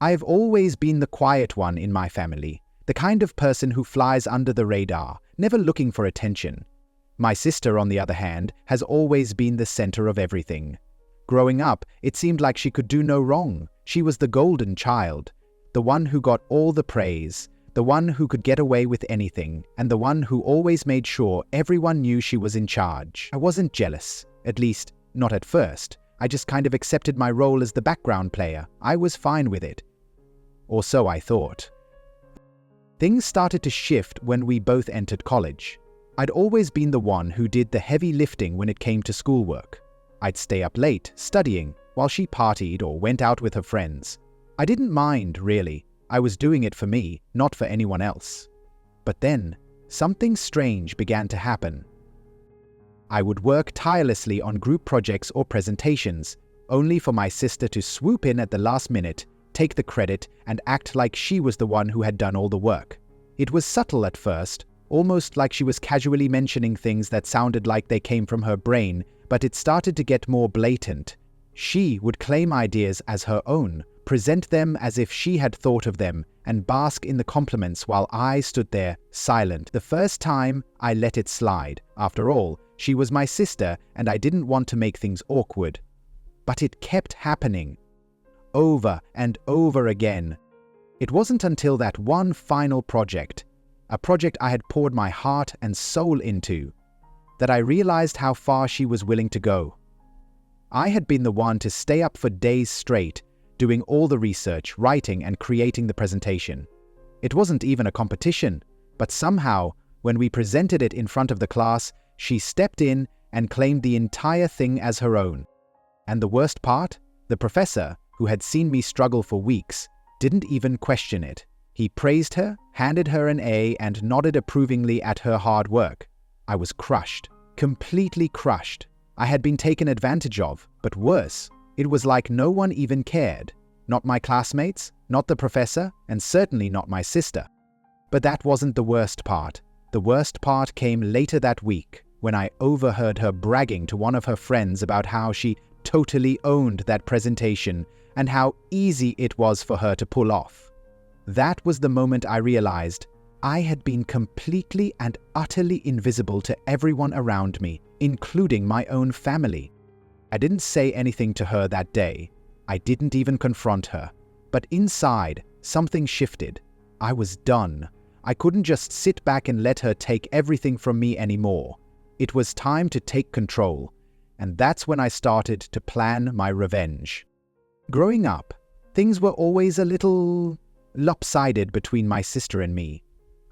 I've always been the quiet one in my family, the kind of person who flies under the radar, never looking for attention. My sister, on the other hand, has always been the center of everything. Growing up, it seemed like she could do no wrong. She was the golden child, the one who got all the praise, the one who could get away with anything, and the one who always made sure everyone knew she was in charge. I wasn't jealous, at least, not at first. I just kind of accepted my role as the background player. I was fine with it. Or so I thought. Things started to shift when we both entered college. I'd always been the one who did the heavy lifting when it came to schoolwork. I'd stay up late, studying, while she partied or went out with her friends. I didn't mind, really. I was doing it for me, not for anyone else. But then, something strange began to happen. I would work tirelessly on group projects or presentations, only for my sister to swoop in at the last minute, take the credit, and act like she was the one who had done all the work. It was subtle at first, almost like she was casually mentioning things that sounded like they came from her brain, but it started to get more blatant. She would claim ideas as her own, present them as if she had thought of them, and bask in the compliments while I stood there, silent. The first time, I let it slide. After all, she was my sister, and I didn't want to make things awkward. But it kept happening. Over and over again. It wasn't until that one final project, a project I had poured my heart and soul into, that I realized how far she was willing to go. I had been the one to stay up for days straight, doing all the research, writing, and creating the presentation. It wasn't even a competition, but somehow, when we presented it in front of the class, she stepped in and claimed the entire thing as her own. And the worst part? The professor, who had seen me struggle for weeks, didn't even question it. He praised her, handed her an A, and nodded approvingly at her hard work. I was crushed, completely crushed. I had been taken advantage of, but worse, it was like no one even cared. Not my classmates, not the professor, and certainly not my sister. But that wasn't the worst part. The worst part came later that week, when I overheard her bragging to one of her friends about how she totally owned that presentation and how easy it was for her to pull off. That was the moment I realized I had been completely and utterly invisible to everyone around me, including my own family. I didn't say anything to her that day. I didn't even confront her. But inside, something shifted. I was done. I couldn't just sit back and let her take everything from me anymore. It was time to take control, and that's when I started to plan my revenge. Growing up, things were always a little lopsided between my sister and me.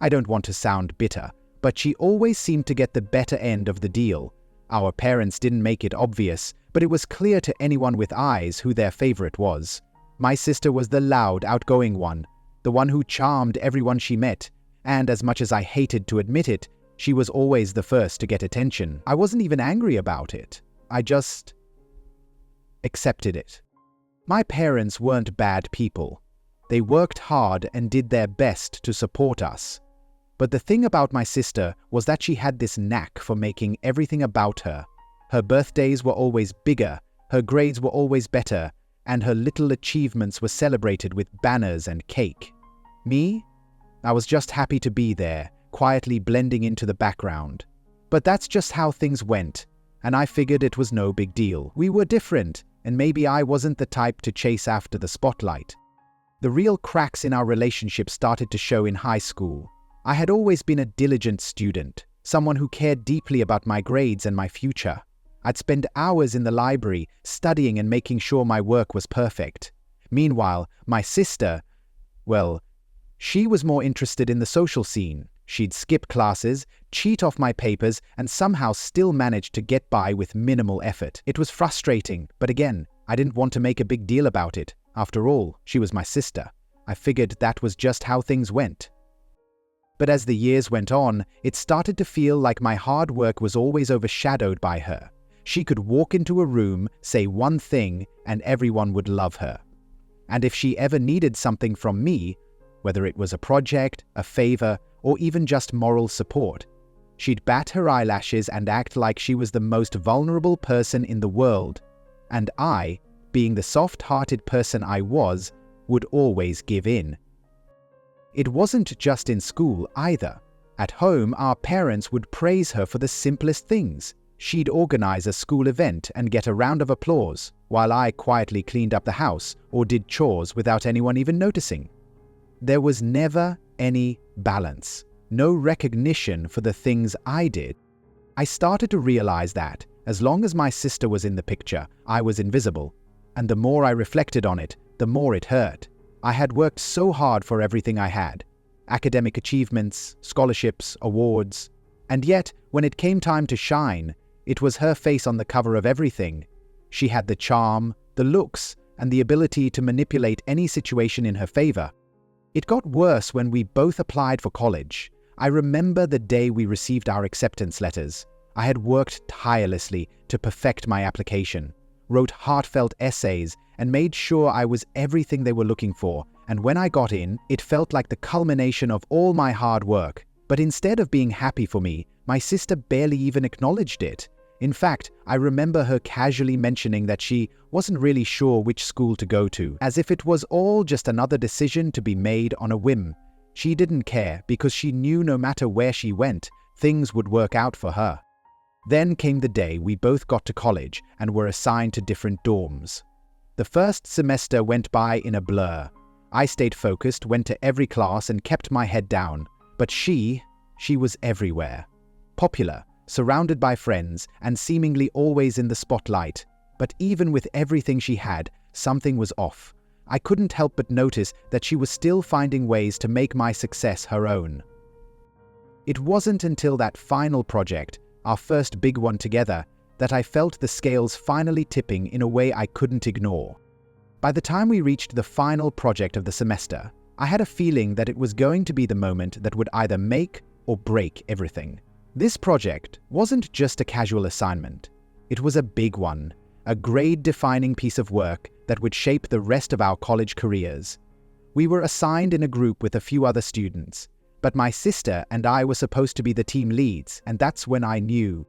I don't want to sound bitter, but she always seemed to get the better end of the deal. Our parents didn't make it obvious, but it was clear to anyone with eyes who their favorite was. My sister was the loud, outgoing one, the one who charmed everyone she met, and as much as I hated to admit it, she was always the first to get attention. I wasn't even angry about it. I just accepted it. My parents weren't bad people. They worked hard and did their best to support us. But the thing about my sister was that she had this knack for making everything about her. Her birthdays were always bigger, her grades were always better, and her little achievements were celebrated with banners and cake. Me? I was just happy to be there, quietly blending into the background. But that's just how things went, and I figured it was no big deal. We were different, and maybe I wasn't the type to chase after the spotlight. The real cracks in our relationship started to show in high school. I had always been a diligent student, someone who cared deeply about my grades and my future. I'd spend hours in the library, studying and making sure my work was perfect. Meanwhile, my sister, well, she was more interested in the social scene. She'd skip classes, cheat off my papers, and somehow still manage to get by with minimal effort. It was frustrating, but again, I didn't want to make a big deal about it. After all, she was my sister. I figured that was just how things went. But as the years went on, it started to feel like my hard work was always overshadowed by her. She could walk into a room, say one thing, and everyone would love her. And if she ever needed something from me, whether it was a project, a favor, or even just moral support, she'd bat her eyelashes and act like she was the most vulnerable person in the world. And I, being the soft-hearted person I was, would always give in. It wasn't just in school either. At home, our parents would praise her for the simplest things. She'd organize a school event and get a round of applause, while I quietly cleaned up the house or did chores without anyone even noticing. There was never any balance, no recognition for the things I did. I started to realize that, as long as my sister was in the picture, I was invisible. And the more I reflected on it, the more it hurt. I had worked so hard for everything I had. Academic achievements, scholarships, awards. And yet, when it came time to shine, it was her face on the cover of everything. She had the charm, the looks, and the ability to manipulate any situation in her favor. It got worse when we both applied for college. I remember the day we received our acceptance letters. I had worked tirelessly to perfect my application, wrote heartfelt essays, and made sure I was everything they were looking for. And when I got in, it felt like the culmination of all my hard work. But instead of being happy for me, my sister barely even acknowledged it. In fact, I remember her casually mentioning that she wasn't really sure which school to go to, as if it was all just another decision to be made on a whim. She didn't care because she knew no matter where she went, things would work out for her. Then came the day we both got to college and were assigned to different dorms. The first semester went by in a blur. I stayed focused, went to every class and kept my head down. But she was everywhere. Popular, surrounded by friends, and seemingly always in the spotlight. But even with everything she had, something was off. I couldn't help but notice that she was still finding ways to make my success her own. It wasn't until that final project, our first big one together, that I felt the scales finally tipping in a way I couldn't ignore. By the time we reached the final project of the semester, I had a feeling that it was going to be the moment that would either make or break everything. This project wasn't just a casual assignment. It was a big one, a grade-defining piece of work that would shape the rest of our college careers. We were assigned in a group with a few other students, but my sister and I were supposed to be the team leads, and that's when I knew.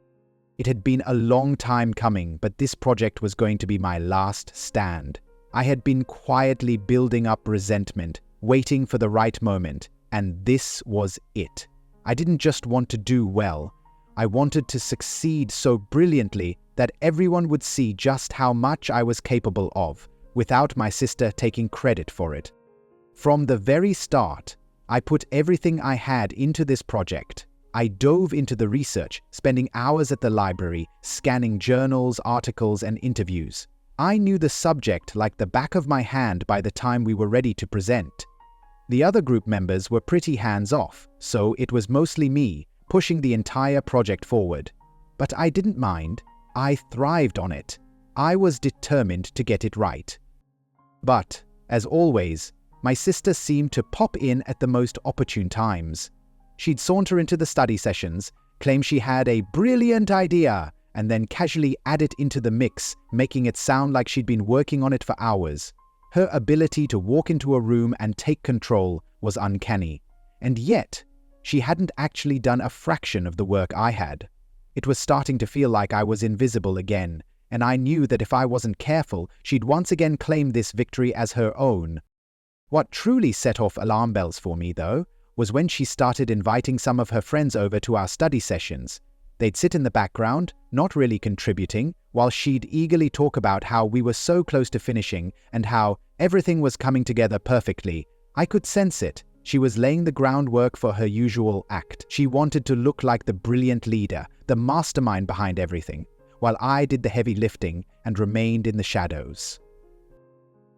It had been a long time coming, but this project was going to be my last stand. I had been quietly building up resentment, waiting for the right moment, and this was it. I didn't just want to do well. I wanted to succeed so brilliantly that everyone would see just how much I was capable of, without my sister taking credit for it. From the very start, I put everything I had into this project. I dove into the research, spending hours at the library, scanning journals, articles, and interviews. I knew the subject like the back of my hand by the time we were ready to present. The other group members were pretty hands-off, so it was mostly me, pushing the entire project forward. But I didn't mind. I thrived on it. I was determined to get it right. But, as always, my sister seemed to pop in at the most opportune times. She'd saunter into the study sessions, claim she had a brilliant idea, and then casually add it into the mix, making it sound like she'd been working on it for hours. Her ability to walk into a room and take control was uncanny. And yet, she hadn't actually done a fraction of the work I had. It was starting to feel like I was invisible again, and I knew that if I wasn't careful, she'd once again claim this victory as her own. What truly set off alarm bells for me, though, was when she started inviting some of her friends over to our study sessions. They'd sit in the background, not really contributing, while she'd eagerly talk about how we were so close to finishing and how everything was coming together perfectly. I could sense it. She was laying the groundwork for her usual act. She wanted to look like the brilliant leader, the mastermind behind everything, while I did the heavy lifting and remained in the shadows.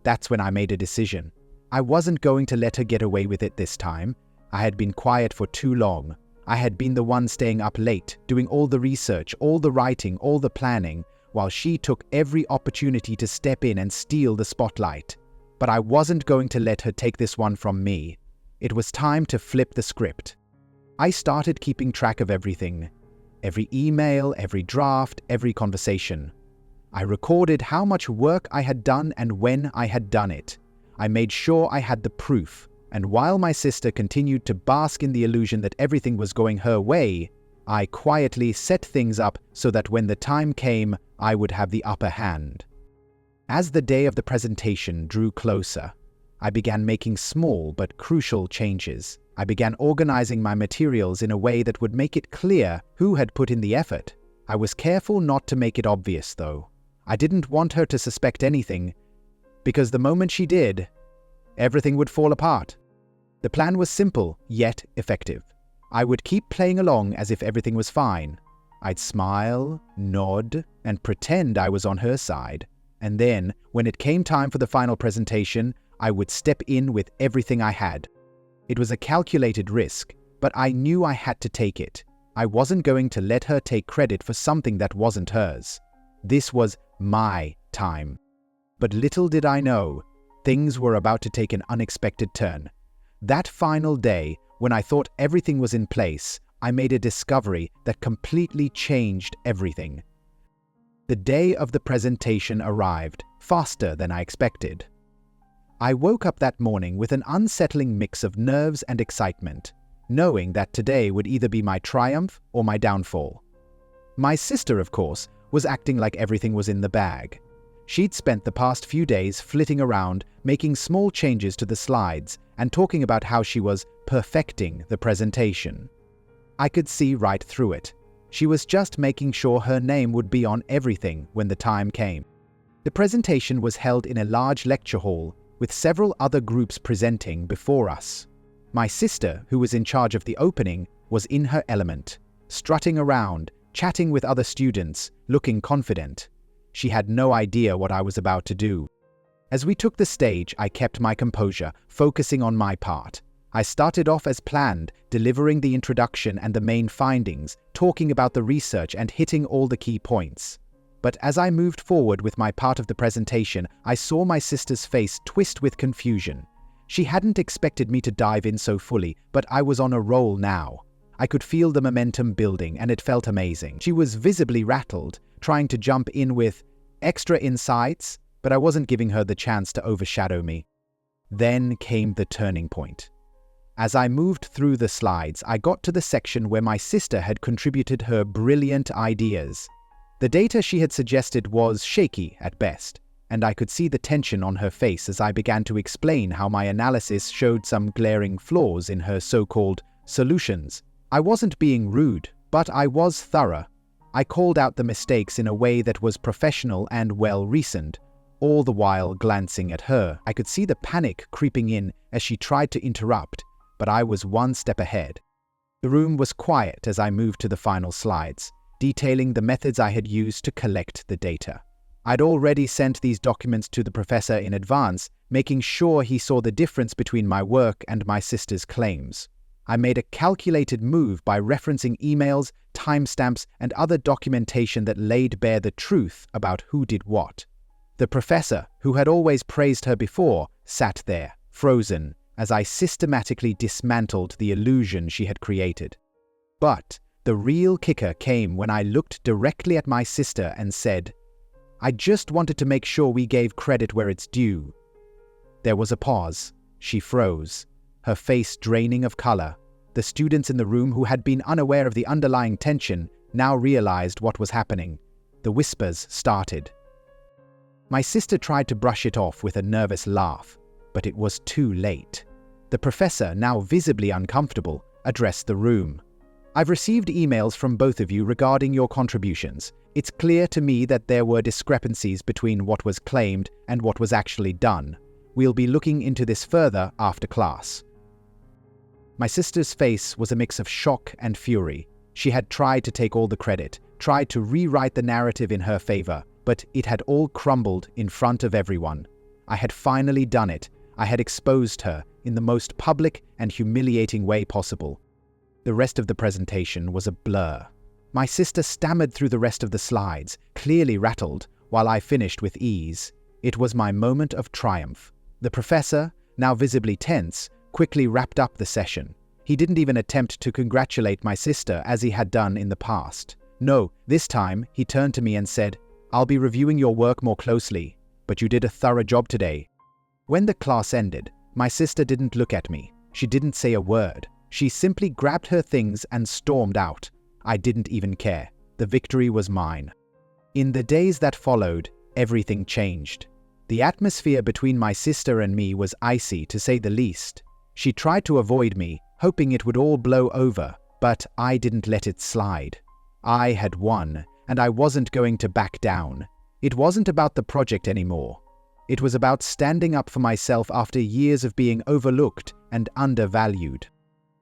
That's when I made a decision. I wasn't going to let her get away with it this time. I had been quiet for too long. I had been the one staying up late, doing all the research, all the writing, all the planning, while she took every opportunity to step in and steal the spotlight. But I wasn't going to let her take this one from me. It was time to flip the script. I started keeping track of everything. Every email, every draft, every conversation. I recorded how much work I had done and when I had done it. I made sure I had the proof. And while my sister continued to bask in the illusion that everything was going her way, I quietly set things up so that when the time came, I would have the upper hand. As the day of the presentation drew closer, I began making small but crucial changes. I began organizing my materials in a way that would make it clear who had put in the effort. I was careful not to make it obvious, though. I didn't want her to suspect anything, because the moment she did, everything would fall apart. The plan was simple, yet effective. I would keep playing along as if everything was fine. I'd smile, nod, and pretend I was on her side. And then, when it came time for the final presentation, I would step in with everything I had. It was a calculated risk, but I knew I had to take it. I wasn't going to let her take credit for something that wasn't hers. This was my time. But little did I know, things were about to take an unexpected turn. That final day, when I thought everything was in place, I made a discovery that completely changed everything. The day of the presentation arrived, faster than I expected. I woke up that morning with an unsettling mix of nerves and excitement, knowing that today would either be my triumph or my downfall. My sister, of course, was acting like everything was in the bag. She'd spent the past few days flitting around, making small changes to the slides, and talking about how she was perfecting the presentation. I could see right through it. She was just making sure her name would be on everything when the time came. The presentation was held in a large lecture hall, with several other groups presenting before us. My sister, who was in charge of the opening, was in her element, strutting around, chatting with other students, looking confident. She had no idea what I was about to do. As we took the stage, I kept my composure, focusing on my part. I started off as planned, delivering the introduction and the main findings, talking about the research and hitting all the key points. But as I moved forward with my part of the presentation, I saw my sister's face twist with confusion. She hadn't expected me to dive in so fully, but I was on a roll now. I could feel the momentum building, and it felt amazing. She was visibly rattled, trying to jump in with extra insights, but I wasn't giving her the chance to overshadow me. Then came the turning point. As I moved through the slides, I got to the section where my sister had contributed her brilliant ideas. The data she had suggested was shaky at best, and I could see the tension on her face as I began to explain how my analysis showed some glaring flaws in her so-called solutions. I wasn't being rude, but I was thorough. I called out the mistakes in a way that was professional and well-reasoned, all the while glancing at her. I could see the panic creeping in as she tried to interrupt, but I was one step ahead. The room was quiet as I moved to the final slides, detailing the methods I had used to collect the data. I'd already sent these documents to the professor in advance, making sure he saw the difference between my work and my sister's claims. I made a calculated move by referencing emails, timestamps, and other documentation that laid bare the truth about who did what. The professor, who had always praised her before, sat there, frozen, as I systematically dismantled the illusion she had created. But the real kicker came when I looked directly at my sister and said, "I just wanted to make sure we gave credit where it's due." There was a pause. She froze, her face draining of color. The students in the room who had been unaware of the underlying tension now realized what was happening. The whispers started. My sister tried to brush it off with a nervous laugh, but it was too late. The professor, now visibly uncomfortable, addressed the room. "I've received emails from both of you regarding your contributions. It's clear to me that there were discrepancies between what was claimed and what was actually done. We'll be looking into this further after class." My sister's face was a mix of shock and fury. She had tried to take all the credit, tried to rewrite the narrative in her favor, but it had all crumbled in front of everyone. I had finally done it. I had exposed her in the most public and humiliating way possible. The rest of the presentation was a blur. My sister stammered through the rest of the slides, clearly rattled, while I finished with ease. It was my moment of triumph. The professor, now visibly tense, quickly wrapped up the session. He didn't even attempt to congratulate my sister as he had done in the past. No, this time he turned to me and said, "I'll be reviewing your work more closely, but you did a thorough job today." When the class ended, my sister didn't look at me. She didn't say a word. She simply grabbed her things and stormed out. I didn't even care. The victory was mine. In the days that followed, everything changed. The atmosphere between my sister and me was icy, to say the least. She tried to avoid me, hoping it would all blow over, but I didn't let it slide. I had won, and I wasn't going to back down. It wasn't about the project anymore. It was about standing up for myself after years of being overlooked and undervalued.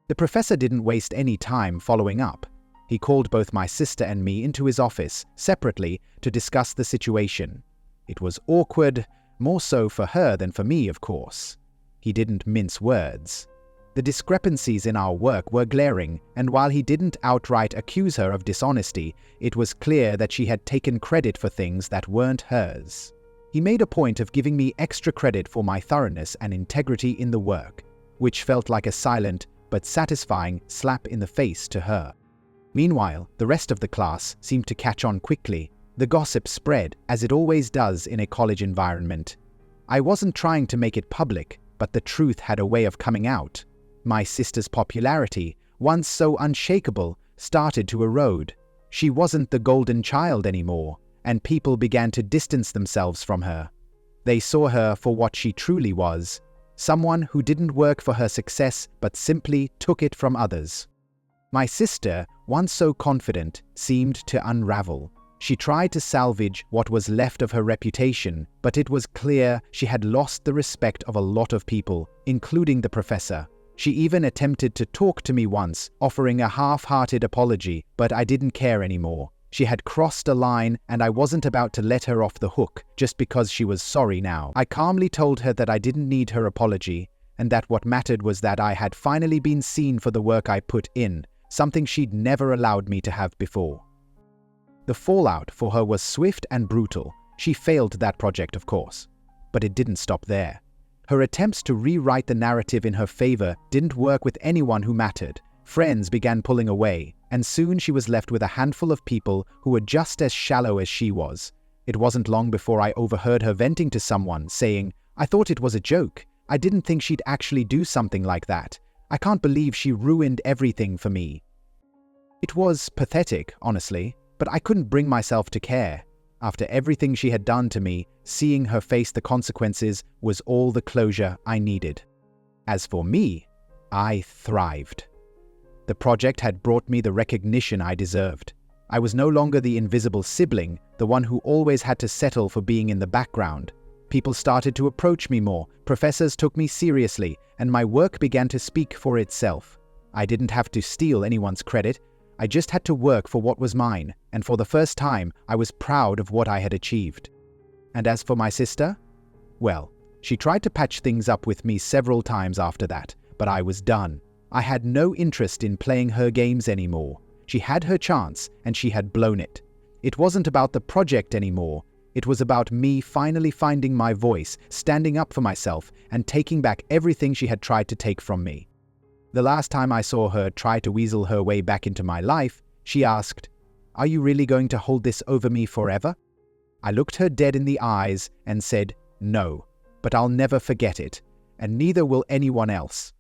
The professor didn't waste any time following up. He called both my sister and me into his office, separately, to discuss the situation. It was awkward, more so for her than for me, of course. He didn't mince words. The discrepancies in our work were glaring, and while he didn't outright accuse her of dishonesty, it was clear that she had taken credit for things that weren't hers. He made a point of giving me extra credit for my thoroughness and integrity in the work, which felt like a silent but satisfying slap in the face to her. Meanwhile, the rest of the class seemed to catch on quickly. The gossip spread, as it always does in a college environment. I wasn't trying to make it public, but the truth had a way of coming out. My sister's popularity, once so unshakable, started to erode. She wasn't the golden child anymore, and people began to distance themselves from her. They saw her for what she truly was, someone who didn't work for her success but simply took it from others. My sister, once so confident, seemed to unravel. She tried to salvage what was left of her reputation, but it was clear she had lost the respect of a lot of people, including the professor. She even attempted to talk to me once, offering a half-hearted apology, but I didn't care anymore. She had crossed a line, and I wasn't about to let her off the hook just because she was sorry now. I calmly told her that I didn't need her apology, and that what mattered was that I had finally been seen for the work I put in, something she'd never allowed me to have before. The fallout for her was swift and brutal. She failed that project, of course. But it didn't stop there. Her attempts to rewrite the narrative in her favor didn't work with anyone who mattered. Friends began pulling away, and soon she was left with a handful of people who were just as shallow as she was. It wasn't long before I overheard her venting to someone, saying, "I thought it was a joke. I didn't think she'd actually do something like that. I can't believe she ruined everything for me." It was pathetic, honestly, but I couldn't bring myself to care. After everything she had done to me, seeing her face the consequences was all the closure I needed. As for me, I thrived. The project had brought me the recognition I deserved. I was no longer the invisible sibling, the one who always had to settle for being in the background. People started to approach me more, professors took me seriously, and my work began to speak for itself. I didn't have to steal anyone's credit. I just had to work for what was mine, and for the first time, I was proud of what I had achieved. And as for my sister? Well, she tried to patch things up with me several times after that, but I was done. I had no interest in playing her games anymore. She had her chance, and she had blown it. It wasn't about the project anymore. It was about me finally finding my voice, standing up for myself, and taking back everything she had tried to take from me. The last time I saw her try to weasel her way back into my life, she asked, "Are you really going to hold this over me forever?" I looked her dead in the eyes and said, "No, but I'll never forget it, and neither will anyone else."